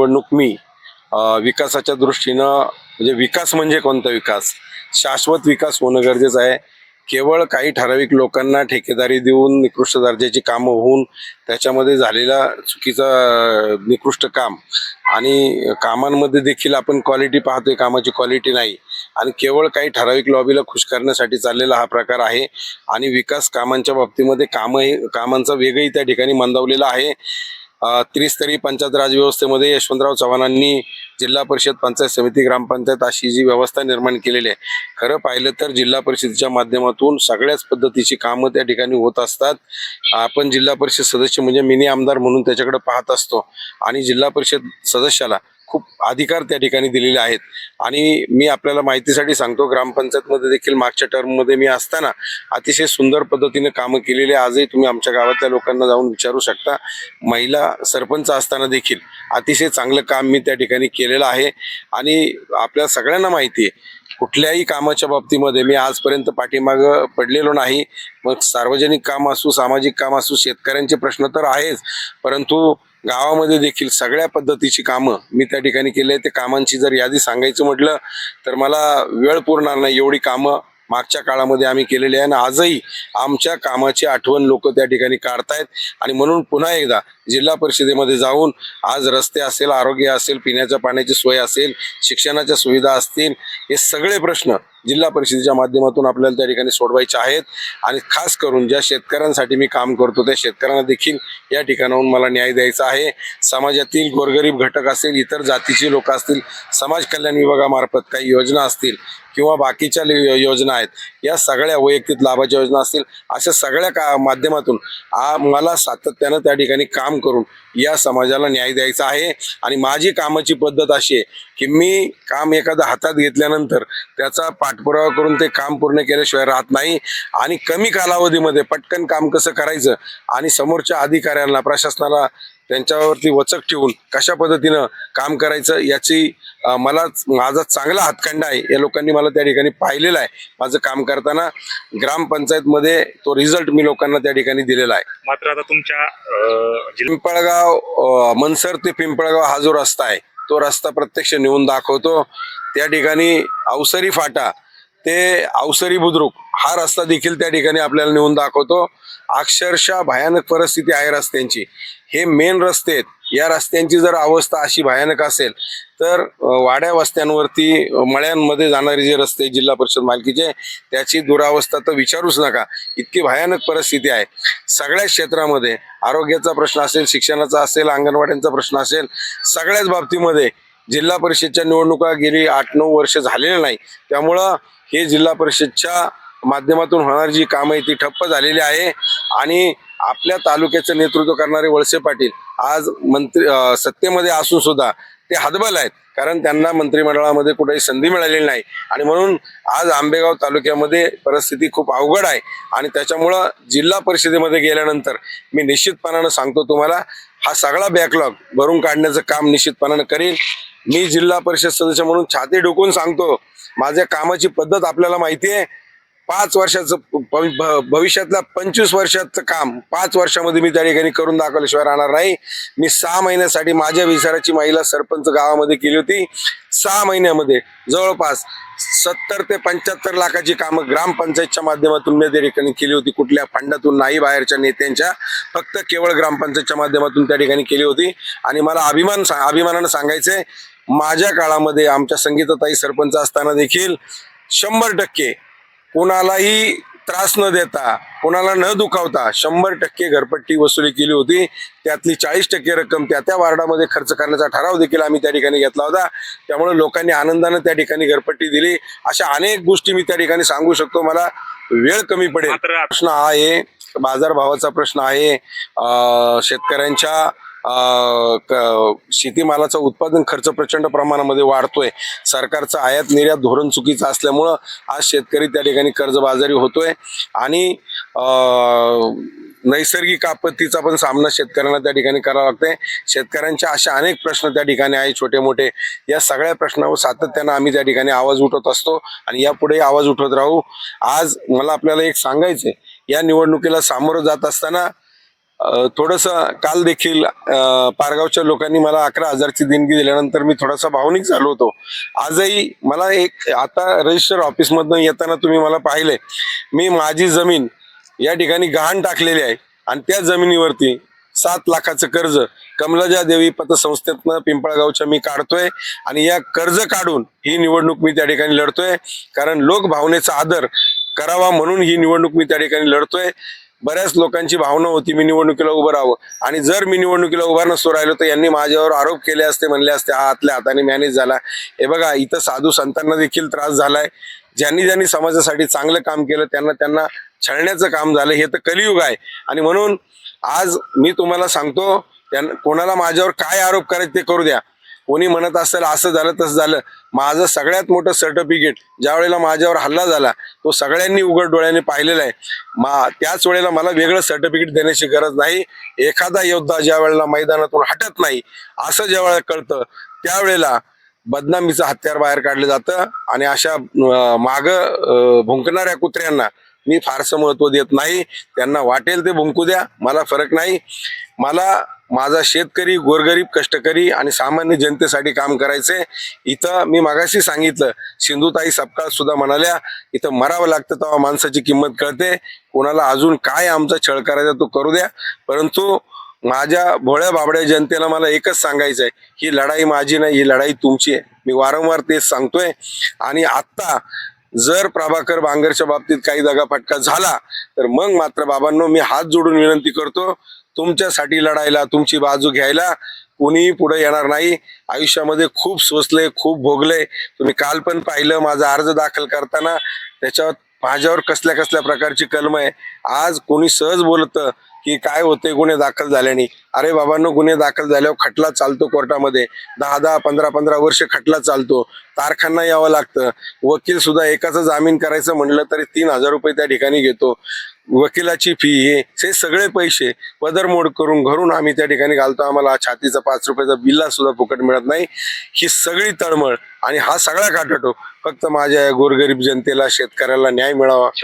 निवडणूक मी विकासाच्या दृष्टीनं म्हणजे विकास म्हणजे कोणता विकास, शाश्वत विकास होणं गरजेचं आहे. केवळ काही ठराविक लोकांना ठेकेदारी देऊन निकृष्ट दर्जाची कामं होऊन त्याच्यामध्ये झालेला चुकीचा निकृष्ट काम आणि कामांमध्ये देखील आपण क्वालिटी पाहतोय, कामाची क्वालिटी नाही आणि केवळ काही ठराविक लॉबीला खुश करण्यासाठी चाललेला हा प्रकार आहे. आणि विकास कामांच्या बाबतीमध्ये कामांचा वेगही त्या ठिकाणी मंदावलेला आहे. त्रिस्तरीय पंचायत राज व्यवस्थेमध्ये यशवंतराव चव्हाणांनी जिल्हा परिषद, पंचायत समिती, ग्रामपंचायत अशी जी व्यवस्था निर्माण केलेली आहे, खरं पाहिलं तर जिल्हा परिषदेच्या माध्यमातून सगळ्याच पद्धतीची कामं त्या ठिकाणी होत असतात. आपण जिल्हा परिषद सदस्य म्हणजे मिनी आमदार म्हणून त्याच्याकडे पाहत असतो आणि जिल्हा परिषद सदस्याला खूप अधिकार त्या ठिकाणी दिलेले आहेत. आणि मी आपल्याला माहितीसाठी सांगतो, ग्रामपंचायतमध्ये देखील मागच्या टर्ममध्ये मी असताना अतिशय सुंदर पद्धतीने कामं केलेली. आजही तुम्ही आमच्या गावातल्या लोकांना जाऊन विचारू शकता. महिला सरपंच असताना देखील अतिशय चांगलं काम मी त्या ठिकाणी केलेलं आहे. आणि आपल्या सगळ्यांना माहिती आहे, कुठल्याही कामाच्या बाबतीमध्ये मी आजपर्यंत पाठीमागं पडलेलो नाही. मग सार्वजनिक काम असू, सामाजिक काम असू, शेतकऱ्यांचे प्रश्न तर आहेच, परंतु गावामध्ये देखील सगळ्या पद्धतीची कामं मी त्या ठिकाणी केले. ते कामांची जर यादी सांगायचं म्हटलं तर मला वेळ पुरणार नाही, एवढी कामं मागच्या काळामध्ये आम्ही केलेली आहे. आणि आजही आमच्या कामाची आठवण लोक त्या ठिकाणी काढतायत. आणि म्हणून पुन्हा एकदा जिल्हा परिषदेमध्ये जाऊन आज रस्ते असेल, आरोग्य असेल, पिण्याच्या पाण्याची सोय असेल, शिक्षणाच्या सुविधा असतील, हे सगळे प्रश्न जिल्हा परिषदेच्या माध्यमातून आपल्याला त्या ठिकाणी सोडवायचे आहेत. आणि खास करून ज्या शेतकऱ्यांसाठी मी काम करतो त्या शेतकऱ्यांना देखील या ठिकाणाहून मला न्याय द्यायचा आहे. समाजातील गोरगरीब घटक असतील, इतर जातीचे लोक असतील, समाज कल्याण विभागामार्फत काही योजना असतील किंवा बाकीच्या योजना आहेत, या सगळ्या वैयक्तिक लाभाच्या योजना असतील, अशा सगळ्या माध्यमातून मला सातत्यानं त्या ठिकाणी काम करून या समाजाला न्याय द्यायचा आहे. आणि माझी कामाची पद्धत अशी आहे की मी काम एखादं हातात घेतल्यानंतर त्याचा पाठपुरावा करून ते काम पूर्ण केल्याशिवाय राहत नाही. आणि कमी कालावधीमध्ये पटकन काम कसं करायचं आणि समोरच्या अधिकाऱ्यांना, प्रशासनाला त्यांच्यावरती वचक ठेवून कशा पद्धतीनं काम करायचं याची माझा चांगला हातखंडा आहे. या लोकांनी मला त्या ठिकाणी पाहिलेला आहे. माझं काम करताना ग्रामपंचायतमध्ये तो रिझल्ट मी लोकांना त्या ठिकाणी दिलेला आहे. मात्र आता तुमच्या पिंपळगाव, मनसर ते पिंपळगाव हा जो रस्ता आहे, तो रस्ता प्रत्यक्ष नेऊन दाखवतो. त्या ठिकाणी अवसरी फाटा ते अवसरी बुद्रुक हा रस्ता देखील त्या ठिकाणी आपल्याला नेऊन दाखवतो. अक्षरशः भयानक परिस्थिती आहे रस्त्यांची. हे मेन रस्ते आहेत. या रस्त्यांची जर अवस्था अशी भयानक असेल तर वाड्या वस्त्यांवरती, मळ्यांमध्ये जाणारे जे रस्ते जिल्हा परिषद मालकीचे, त्याची दुरावस्था तर विचारूच नका. इतकी भयानक परिस्थिती आहे. सगळ्या क्षेत्रामध्ये आरोग्याचा प्रश्न असेल, शिक्षणाचा असेल, अंगणवाड्यांचा प्रश्न असेल, सगळ्याच बाबतीमध्ये जिल्हा परिषदच्या निवडणुका गेली 8-9 वर्ष झालेल्या नाही. त्यामुळं हे जिल्हा परिषदच्या माध्यमातून होणारी जी कामं आहे ती ठप्प झालेली आहे. आणि आपल्या तालुक्याचं नेतृत्व करणारे वळसे पाटील आज सत्तेमध्ये असून सुद्धा ते हतबल आहेत, कारण त्यांना मंत्रिमंडळामध्ये कुठेही संधी मिळालेली नाही. आणि म्हणून आज आंबेगाव तालुक्यामध्ये परिस्थिती खूप अवघड आहे. आणि त्याच्यामुळं जिल्हा परिषदेमध्ये गेल्यानंतर मी निश्चितपणानं सांगतो तुम्हाला, हा सगळा बॅकलॉग भरून काढण्याचं काम निश्चितपणानं करीन. मी जिल्हा परिषद सदस्य म्हणून छाती ठोकून सांगतो, माझ्या कामाची पद्धत आपल्याला माहिती आहे. 5 वर्षाचं भविष्यातल्या 25 वर्षाचं काम 5 वर्षामध्ये मी त्या ठिकाणी करून दाखवल्याशिवाय राहणार नाही. मी 6 महिन्यासाठी माझ्या विचाराची महिला सरपंच गावामध्ये केली होती. 6 महिन्यामध्ये जवळपास 70 ते 75 लाखाची कामं ग्रामपंचायतच्या माध्यमातून मी त्या ठिकाणी केली होती. कुठल्या फंडातून नाही, बाहेरच्या नेत्यांच्या, फक्त केवळ ग्रामपंचायतच्या माध्यमातून त्या ठिकाणी केली होती. आणि मला अभिमानानं सांगायचंय, माझ्या काळामध्ये आमच्या संगीताताई सरपंच असताना देखील 100% कोणालाही त्रास न देता, कोणाला न दुखावता 100% घरपट्टी वसुली केली होती. त्यातली 40% रक्कम त्या वार्डामध्ये खर्च करण्याचा ठराव देखील आम्ही त्या ठिकाणी घेतला होता. त्यामुळे लोकांनी आनंदानं त्या ठिकाणी घरपट्टी दिली. अशा अनेक गोष्टी मी त्या ठिकाणी सांगू शकतो, मला वेळ कमी पडेल. प्रश्न हा आहे, बाजारभावाचा प्रश्न आहे, शेतकऱ्यांच्या शेतीमालाचा उत्पादन खर्च प्रचंड प्रमाणामध्ये वाढतोय. सरकारचं आयात निर्यात धोरण चुकीचं असल्यामुळं आज शेतकरी त्या ठिकाणी कर्जबाजारी होतोय. आणि नैसर्गिक आपत्तीचा पण सामना शेतकऱ्यांना त्या ठिकाणी करावा लागतोय. शेतकऱ्यांच्या अशा अनेक प्रश्न त्या ठिकाणी आहेत, छोटे मोठे. या सगळ्या प्रश्नावर सातत्यानं आम्ही त्या ठिकाणी आवाज उठवत असतो आणि यापुढे आवाज उठवत राहू. आज मला आपल्याला एक सांगायचंय, या निवडणुकीला सामोरं जात असताना थोडंसं काल देखील पारगावच्या लोकांनी मला 11,000ची देणगी दिल्यानंतर मी थोडासा भावनिक झालो होतो. आजही मला एक आता रजिस्टर ऑफिसमधनं येताना तुम्ही मला पाहिले, मी माझी जमीन या ठिकाणी गहाण टाकलेली आहे आणि त्या जमिनीवरती 7 लाखाचं कर्ज कमलाजा देवी पतसंस्थेतनं पिंपळगावच्या मी काढतोय आणि या कर्ज काढून ही निवडणूक मी त्या ठिकाणी लढतोय. कारण लोकभावनेचा आदर करावा म्हणून ही निवडणूक मी त्या ठिकाणी लढतोय. बऱ्याच लोकांची भावना होती मी निवडणुकीला उभं राहावं आणि जर मी निवडणुकीला उभा नसतो राहिलो तर यांनी माझ्यावर आरोप केले असते, म्हणले असते हा आतल्या हाताने मॅनेज झाला. हे बघा, इथं साधू संतांना देखील त्रास झालाय. ज्यांनी ज्यांनी समाजासाठी चांगलं काम केलं त्यांना त्यांना छळण्याचं काम झालं. हे तर कलियुग आहे आणि म्हणून आज मी तुम्हाला सांगतो, कोणाला माझ्यावर काय आरोप करायचे ते करू द्या. कोणी म्हणत असेल असं झालं तसं झालं, माझं सगळ्यात मोठं सर्टिफिकेट ज्या वेळेला माझ्यावर हल्ला झाला तो सगळ्यांनी उघड डोळ्याने पाहिलेला आहे. त्याच वेळेला मला वेगळं सर्टिफिकेट देण्याची गरज नाही. एखादा योद्धा ज्या वेळेला मैदानातून हटत नाही असं ज्या वेळेला कळतं त्यावेळेला बदनामीचं हत्यार बाहेर काढलं जातं आणि अशा माग भुंकणाऱ्या कुत्र्यांना मी फारसं महत्व देत नाही. त्यांना वाटेल ते भुंकू द्या, मला फरक नाही. मला माझा शेतकरी, गोरगरीब, कष्टकरी आणि सामान्य जनतेसाठी काम करायचंय. इथं मी मागाशी सांगितलं, सिंधुताई सपकाळ सुद्धा म्हणाल्या इथं मरावं लागतं तेव्हा माणसाची किंमत कळते. कोणाला अजून काय आमचा छळ करायचा तो करू द्या, परंतु माझ्या भोळ्या बाबड्या जनतेला मला एकच सांगायचंय, ही लढाई माझी नाही, ही लढाई तुमची आहे. मी वारंवार तेच सांगतोय. आणि आत्ता जर प्रभाकर बांगरच्या बाबतीत काही दगाफटका झाला तर मग मात्र बाबांनो मी हात जोडून विनंती करतो, तुमच्यासाठी लढायला, तुमची बाजू घ्यायला कोणीही पुढे येणार नाही. आयुष्यामध्ये खूप सोसले, खूप भोगले. तुम्ही काल पण पाहिलं माझा अर्ज दाखल करताना त्याच्यावर माझ्यावर कसल्या कसल्या प्रकारची कलम आहे. आज कोणी सहज बोलतं की काय होते गुन्हे दाखल झाल्याने. अरे बाबांनो, गुन्हे दाखल झाल्यावर खटला चालतो कोर्टामध्ये, 10-10, 15-15 वर्ष खटला चालतो, तारखांना यावं लागतं. वकील सुद्धा एकाचा जामीन करायचं म्हणलं तरी 3,000 रुपये त्या ठिकाणी घेतो. वकिलाची फी हे सगळे पैसे पदरमोड करून घरून आम्ही त्या ठिकाणी घालतो. आम्हाला छातीचा 5 रुपयाचा बिल्ला सुद्धा फुकट मिळत नाही. ही सगळी तळमळ आणि हा सगळा काटाटो फक्त माझ्या गोरगरीब जनतेला, शेतकऱ्याला न्याय मिळावा